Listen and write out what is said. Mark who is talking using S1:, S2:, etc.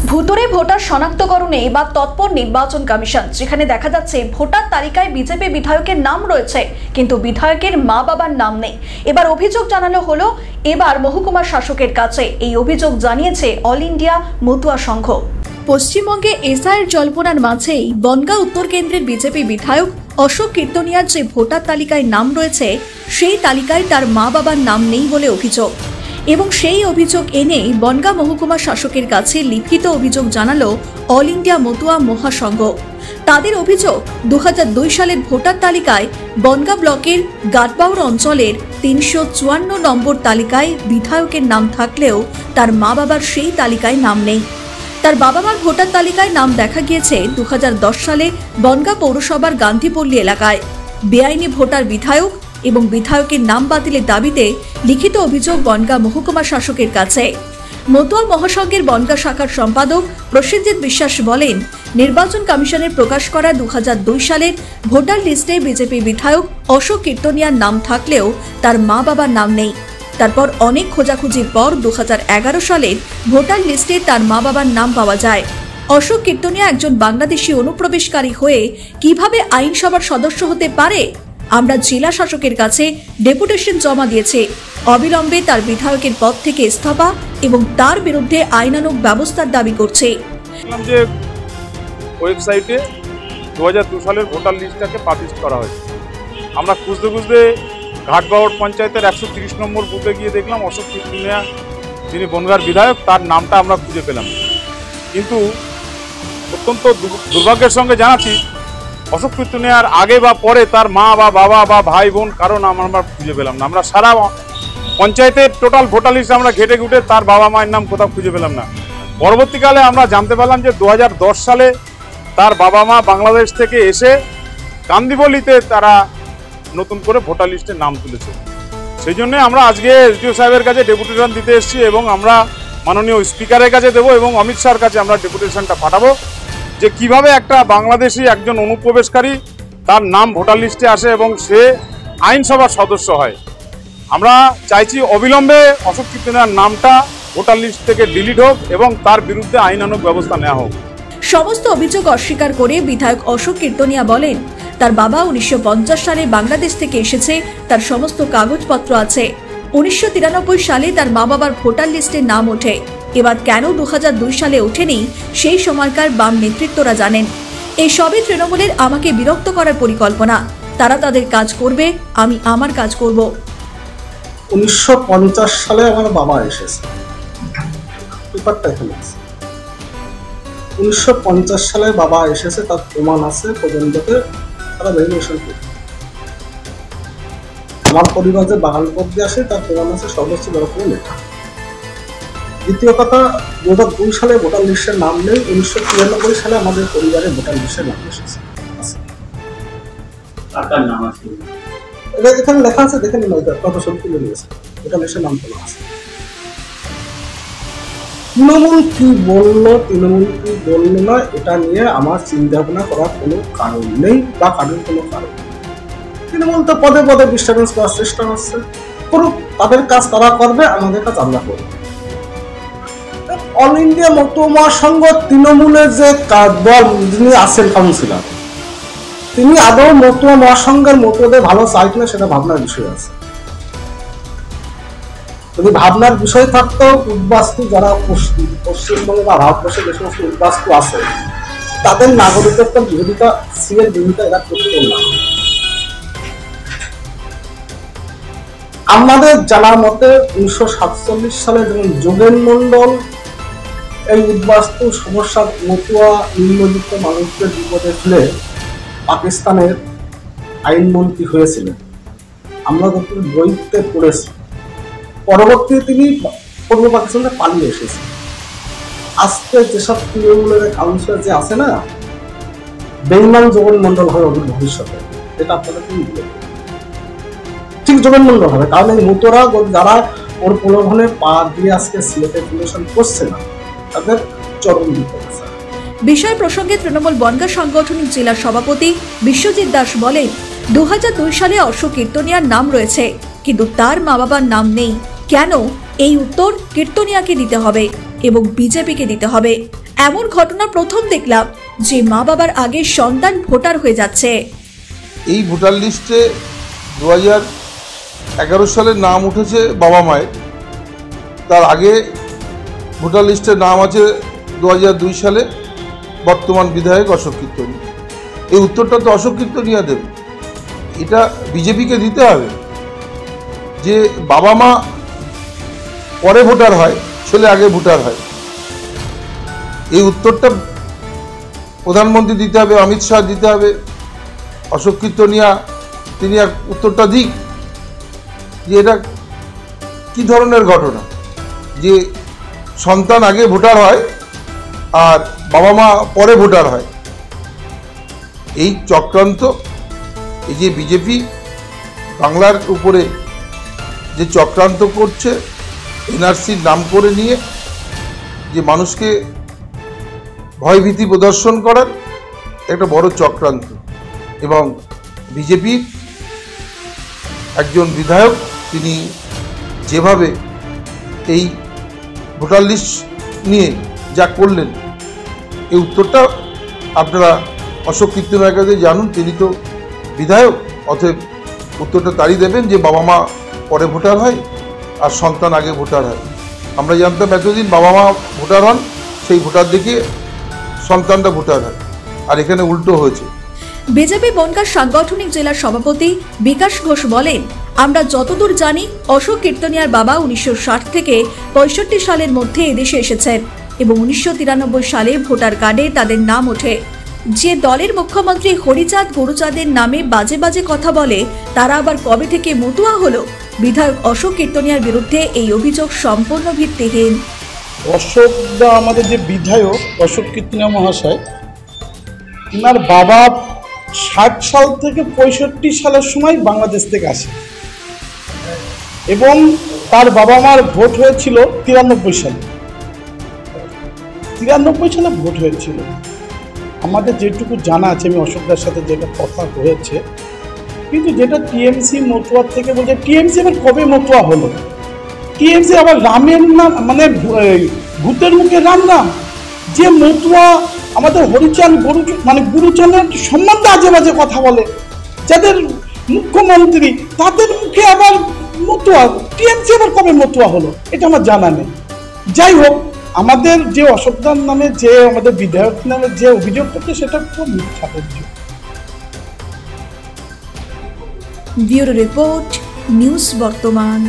S1: ভুতুরে ভোটার শনাক্তকরণে এবার তৎপর নির্বাচন কমিশন, যেখানে দেখা যাচ্ছে ভোটার তালিকায় বিজেপি বিধায়কের নাম রয়েছে কিন্তু বিধায়কের মা বাবার নাম নেই। এবার অভিযোগ জানানো হলো এবার মহকুমা শাসকের কাছে। এই অভিযোগ জানিয়েছে অল ইন্ডিয়া মতুয়া সংঘ। পশ্চিমবঙ্গে এসআইয়ের জল্পনার মাঝেই বনগাঁ উত্তর কেন্দ্রের বিজেপি বিধায়ক অশোক কীর্তনিয়ার যে ভোটার তালিকায় নাম রয়েছে সেই তালিকায় তার মা বাবার নাম নেই বলে অভিযোগ, এবং সেই অভিযোগ এনে বনগাঁ মহকুমা শাসকের কাছে লিখিত অভিযোগ জানালো অল ইন্ডিয়া মতুয়া মহাসংঘ। তাদের অভিযোগ 2002 সালের ভোটার তালিকায় বনগাঁ ব্লকের গাটবাউর অঞ্চলের 354 নম্বর তালিকায় বিধায়কের নাম থাকলেও তার মা বাবার সেই তালিকায় নাম নেই। তার বাবা মার ভোটার তালিকায় নাম দেখা গিয়েছে 2010 সালে বনগাঁ পৌরসভার গান্ধীপল্লী এলাকায়। বেআইনি ভোটার বিধায়ক এবং বিধায়কের নাম বাতিলের দাবিতে লিখিত অভিযোগ বনগাঁ মহকুমা শাসকের কাছে। মতুয়া মহাসংঘের বনগাঁ শাখার সম্পাদক প্রসেনজিৎ বিশ্বাস বলেন, নির্বাচন কমিশনের প্রকাশ করা 2002 সালের ভোটার লিস্টে বিজেপি বিধায়ক অশোক কীর্তনিয়ার নাম থাকলেও তার মা বাবার নাম নেই। তারপর অনেক খোঁজাখুঁজির পর 2011 সালের ভোটার লিস্টে তার মা বাবার নাম পাওয়া যায়। অশোক কীর্তনিয়া একজন বাংলাদেশি অনুপ্রবেশকারী হয়ে কিভাবে আইনসভার সদস্য হতে পারে? আমরা জেলা শাসকের কাছে ডেপুটেশন জমা দিয়েছে। অবিলম্বে তার বিধায়কের পদ থেকে ইস্তফা এবং তার বিরুদ্ধে আইনানুগ ব্যবস্থার দাবি করছে।
S2: যে ওয়েবসাইটে 2002 সালের ভোটার লিস্টটাকে পাবলিশ করা হয়েছে। আমরা খুঁজতে খুঁজতে ঘাটবাউর পঞ্চায়েতের 130 নম্বর বুথে গিয়ে দেখলাম অশোক কীর্তনিয়া, যিনি বনগাঁর বিধায়ক, তার নামটা আমরা খুঁজে পেলাম। কিন্তু অত্যন্ত দুর্ভাগ্যের সঙ্গে জানাচ্ছি, অশোক কীর্তনিয়ার আগে বা পরে তার মা বা বাবা বা ভাই বোন কারো নাম আমরা খুঁজে পেলাম না। আমরা সারা পঞ্চায়েতের টোটাল ভোটার লিস্ট আমরা ঘেটে ঘুটে তার বাবা মায়ের নাম কোথাও খুঁজে পেলাম না। পরবর্তীকালে আমরা জানতে পারলাম যে 2010 সালে তার বাবা মা বাংলাদেশ থেকে এসে গান্ধীপল্লীতে তারা নতুন করে ভোটার লিস্টে নাম তুলেছে। সেই জন্য আমরা আজকে এসডিও সাহেবের কাছে ডেপুটেশন দিতে এসেছি এবং আমরা মাননীয় স্পিকারের কাছে দেবো এবং অমিত শাহর কাছে আমরা ডেপুটেশনটা পাঠাবো যে কিভাবে একটা বাংলাদেশি একজন অনুপ্রবেশকারী তার নাম ভোটার লিস্টে আসে এবং সে আইনসভার সদস্য হয়। আমরা চাইছি অবিলম্বে অশোক কীর্তনিয়ার নামটা ভোটার লিস্ট থেকে ডিলিট হোক এবং তার বিরুদ্ধে আইনানুগ ব্যবস্থা নেওয়া হোক।
S1: সমস্ত অভিযোগ অস্বীকার করে বিধায়ক অশোক কীর্তনিয়া বলেন, তার বাবা 1950 সালে বাংলাদেশ থেকে এসেছে, তার সমস্ত কাগজপত্র আছে। 1993 সালে তার মা বাবার ভোটার লিস্টে নাম ওঠে। এবার কেন 2002 সালে ওঠেনি সেই সময়কার বাম নেতৃত্বরা জানেন। এই সবই তৃণমূলের আমাকে বিরক্ত করার পরিকল্পনা। তারা তাদের কাজ করবে, আমি আমার কাজ করব।
S3: 1950 সালে আমার বাবা এসেছে, পেপারটা এখানে আছে। 1950 সালে বাবা এসেছে, তার প্রমাণ আছে। পর্যন্তকে তারা ভেরিফিকেশন করে আমার পরিবার যে বাগানপথ দিয়ে আসে তার প্রমাণ আছে, সর্বোচ্চ বড় করে লেখা। দ্বিতীয় কথা, 2002 সালে ভোটার লিস্টের নাম নেই। 1993 সালে আমাদের পরিবারের ভোটার লিস্টের নাম এসেছে। এটা এখানে লেখা আছে, দেখে নিন, কত সব তুলে নিয়েছে, ভোটার লিস্টের নাম তোলা আছে। তৃণমূল কি বললো, তৃণমূল কি বললো না, এটা নিয়ে আমার চিন্তা ভাবনা করার কোনো কারণ নেই বা কারণ কোনো কারণ। তৃণমূল তো পদে পদে ডিস্টার্বেন্স করার চেষ্টা করছে, করুক, তাদের কাজ তারা করবে, আমাদের কাজ আমরা করবো। অল ইন্ডিয়া মতুয়া মহাসংঘ তৃণমূলের যে দল, যিনি আছেন কাউন্সিলর, তিনি আদৌ মতুয়া মহাসংঘের মতুয়াদের ভালো চাই কিনা সেটা ভাবনার বিষয় আছে। যদি ভাবনার বিষয় থাকতো, উদ্বাস্তু যারা পশ্চিমবঙ্গে বা ভারতবর্ষে যে সমস্ত উদ্বাস্তু আছে তাদের নাগরিকত্বের বিরোধিতা, সিএর বিরোধিতা এরা করতো না। আমাদের জানার মতে 1947 সালে যেমন যোগেন মন্ডল এই উদ্বাস্তু সমস্যা মতুয়া নিম্নবিত্ত মানুষদের বিপদে ফেলে পাকিস্তানের আইনমন্ত্রী হয়েছিলেন। আমরা যত বইতে পড়েছি, পরবর্তীতে তিনি পূর্ব পাকিস্তানে পালিয়ে এসেছেন। আজকে যেসব তৃণমূলের কাউন্সিলর যে আছে না, বেঈমান যোগেন মন্ডল হবে অদূর ভবিষ্যতে, এটা আপনারা কি বলবেন? ঠিক যোগেন মন্ডল হবে, কারণ এই মতুয়ারা যারা ওর প্রলোভনে পা দিয়ে আজকে সিলেটে পরিবেশন করছে না, তাদের চরম বিপদ আছে।
S1: বিষয় প্রসঙ্গে তৃণমূল বনগাঁ সাংগঠনিক জেলা সভাপতি বিশ্বজিৎ দাস বলেন, 2002 সালে অশোক কীর্তনিয়ার নাম রয়েছে কিন্তু তার মা বাবার নাম নেই। কেন? এই উত্তর কীর্তনিয়াকে দিতে হবে এবং বিজেপিকে দিতে হবে। এমন ঘটনা প্রথম দেখলাম যে মা বাবার আগে সন্তান ভোটার হয়ে যাচ্ছে।
S4: এই ভোটার লিস্টে 2011 সালে নাম উঠেছে বাবা মায়ের, তার আগে ভোটার লিস্টে নাম আছে 2002 সালে বর্তমান বিধায়ক অশোক কীর্তনিয়া। এই উত্তরটা তো অশোক কীর্তনিয়া দেবে, এটা বিজেপিকে দিতে হবে যে বাবা মা পরে ভোটার হয়, ছেলে আগে ভোটার হয়। এই উত্তরটা প্রধানমন্ত্রী দিতে হবে, অমিত শাহ দিতে হবে, অশোক কীর্তনিয়া তিনি এক উত্তরটা দিক যে এটা কি ধরনের ঘটনা যে সন্তান আগে ভোটার হয় আর বাবা মা পরে ভোটার হয়। এই চক্রান্ত, এই যে বিজেপি বাংলার উপরে যে চক্রান্ত করছে এনআরসির নাম করে নিয়ে, যে মানুষকে ভয়ভীতি প্রদর্শন করার একটা বড় চক্রান্ত। এবং বিজেপির একজন বিধায়ক তিনি যেভাবে এই ভোটার লিস্ট নিয়ে যা করলেন, এই উত্তরটা আপনারা অশোক কীর্তনিয়ার কাছে জানুন, তিনি তো বিধায়ক, অতএব উত্তরটা তারই দেবেন যে বাবা মা পরে ভোটার হয় আর সন্তান আগে ভোটার হয়। আমরা জানতাম এতদিন বাবা মা ভোটার হন, সেই ভোটার দেখে সন্তানটা ভোটার হয়, আর এখানে উল্টো হয়েছে।
S1: বিজেপি বনগাঁ সাংগঠনিক জেলার সভাপতি বিকাশ ঘোষ বলেন, আমরা যতদূর জানি অশোক কীর্তনিয়ার বাবা 1960 থেকে 65 সালের মধ্যে এদেশে এসেছেন এবং 1993 সালে ভোটার কার্ডে তাদের নাম ওঠে। যে দলের মুখ্যমন্ত্রী হরিচাঁদ গুরুচাঁদের নামে বাজে বাজে কথা বলে তারা আবার কবে থেকে মতুয়া হলো? বিধায়ক অশোক কীর্তনিয়ার বিরুদ্ধে এই অভিযোগ সম্পূর্ণ ভিত্তিহীন।
S5: অশোক দা আমাদের যে বিধায়ক অশোক কীর্তনিয়া মহাশয়, তিনার বাবা 60 সাল থেকে 65 সালের সময় বাংলাদেশ থেকে আসে এবং তার বাবা মার ভোট হয়েছিল 93 সালে। 93 সালে ভোট হয়েছিল। আমাদের যেটুকু জানা আছে, আমি অশোকদার সাথে যেটা কথা হয়েছে, কিন্তু যেটা টিএমসি মতুয়ার থেকে বলছে, টিএমসি আবার কবে মতুয়া হলো? টিএমসি আবার রামের নাম, মানে ভূতের মুখে রাম নাম। যে মতুয়া আমাদের হরিচাঁদ গুরুচাঁদের সম্বন্ধে আজে বাজে কথা বলে, যাদের মুখ্যমন্ত্রী তাদের মুখে আবার মতুয়া, টিএমসি আবার কবে মতুয়া হলো এটা আমার জানা নেই। যাই হোক, আমাদের যে অশোকদার নামে যে আমাদের বিধায়ক নামে যে অভিযোগ করছে সেটা খুব মিথ্যা অভিযোগ।
S1: ব্যুরো রিপোর্ট, নিউজ বর্তমান।